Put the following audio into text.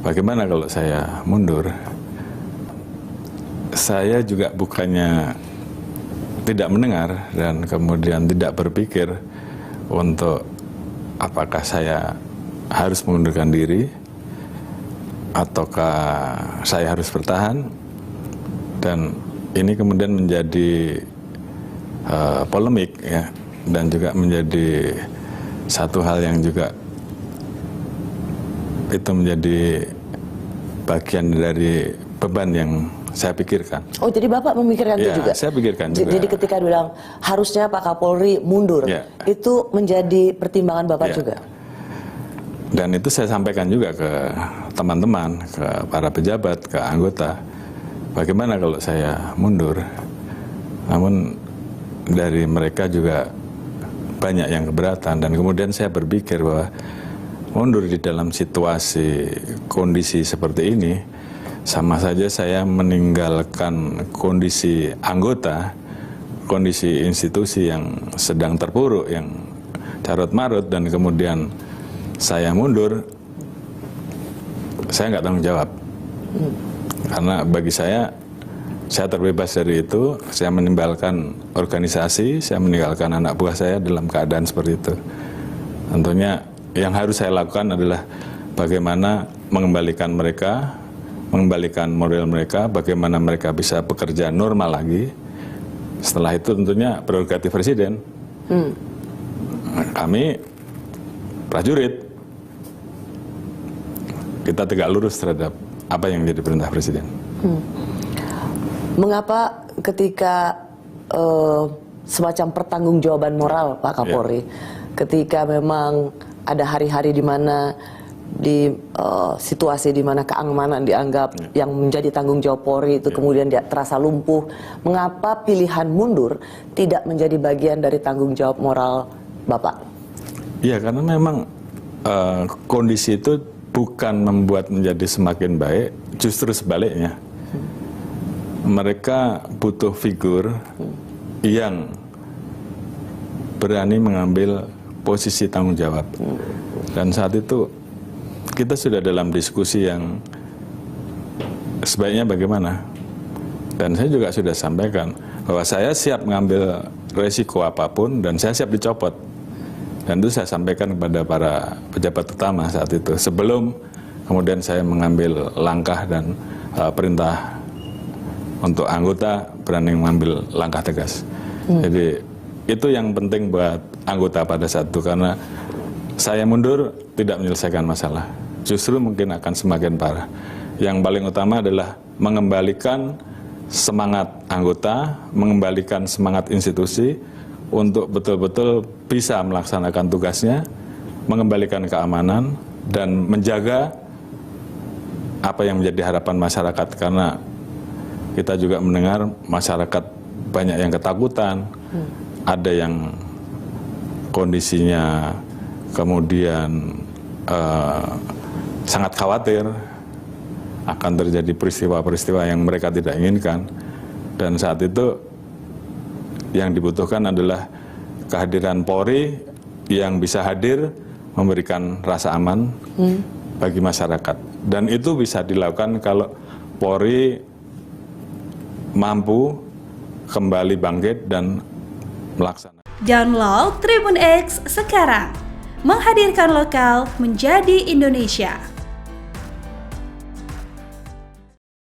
bagaimana kalau saya mundur? Saya juga bukannya tidak mendengar dan kemudian tidak berpikir untuk apakah saya harus mengundurkan diri ataukah saya harus bertahan, dan ini kemudian menjadi polemik ya, dan juga menjadi satu hal yang juga itu menjadi bagian dari beban yang saya pikirkan. Oh, jadi Bapak memikirkan itu juga? Saya pikirkan juga. Jadi ketika bilang harusnya Pak Kapolri mundur, itu menjadi pertimbangan Bapak juga? Dan itu saya sampaikan juga ke teman-teman, ke para pejabat, ke anggota. Bagaimana kalau saya mundur? Namun dari mereka juga banyak yang keberatan, dan kemudian saya berpikir bahwa mundur di dalam situasi kondisi seperti ini sama saja saya meninggalkan kondisi anggota, kondisi institusi yang sedang terpuruk, yang carut-marut, dan kemudian saya mundur, saya nggak tanggung jawab. Karena bagi saya terbebas dari itu, saya meninggalkan organisasi, saya meninggalkan anak buah saya dalam keadaan seperti itu. Tentunya yang harus saya lakukan adalah bagaimana mengembalikan mereka, mengembalikan moral mereka, bagaimana mereka bisa bekerja normal lagi. Setelah itu tentunya prerogatif presiden. Kami prajurit, kita tegak lurus terhadap apa yang menjadi perintah presiden. Mengapa ketika semacam pertanggungjawaban moral Pak Kapolri, ketika memang ada hari-hari di mana di situasi di mana keamanan dianggap yang menjadi tanggung jawab Polri itu kemudian dia terasa lumpuh, mengapa pilihan mundur tidak menjadi bagian dari tanggung jawab moral Bapak? Iya, karena memang kondisi itu bukan membuat menjadi semakin baik, justru sebaliknya. Mereka butuh figur yang berani mengambil posisi tanggung jawab. Dan saat itu kita sudah dalam diskusi yang sebaiknya bagaimana. Dan saya juga sudah sampaikan bahwa saya siap mengambil resiko apapun dan saya siap dicopot. Dan itu saya sampaikan kepada para pejabat utama saat itu, sebelum kemudian saya mengambil langkah dan perintah untuk anggota berani mengambil langkah tegas. Jadi itu yang penting buat anggota pada saat itu, karena saya mundur tidak menyelesaikan masalah, justru mungkin akan semakin parah. Yang paling utama adalah mengembalikan semangat anggota, mengembalikan semangat institusi untuk betul-betul bisa melaksanakan tugasnya, mengembalikan keamanan, dan menjaga apa yang menjadi harapan masyarakat. Karena kita juga mendengar masyarakat banyak yang ketakutan, ada yang kondisinya kemudian sangat khawatir akan terjadi peristiwa-peristiwa yang mereka tidak inginkan. Dan saat itu yang dibutuhkan adalah kehadiran Polri yang bisa hadir memberikan rasa aman bagi masyarakat. Dan itu bisa dilakukan kalau Polri mampu kembali bangkit dan melaksanakan. Download Tribun X sekarang, menghadirkan lokal menjadi Indonesia.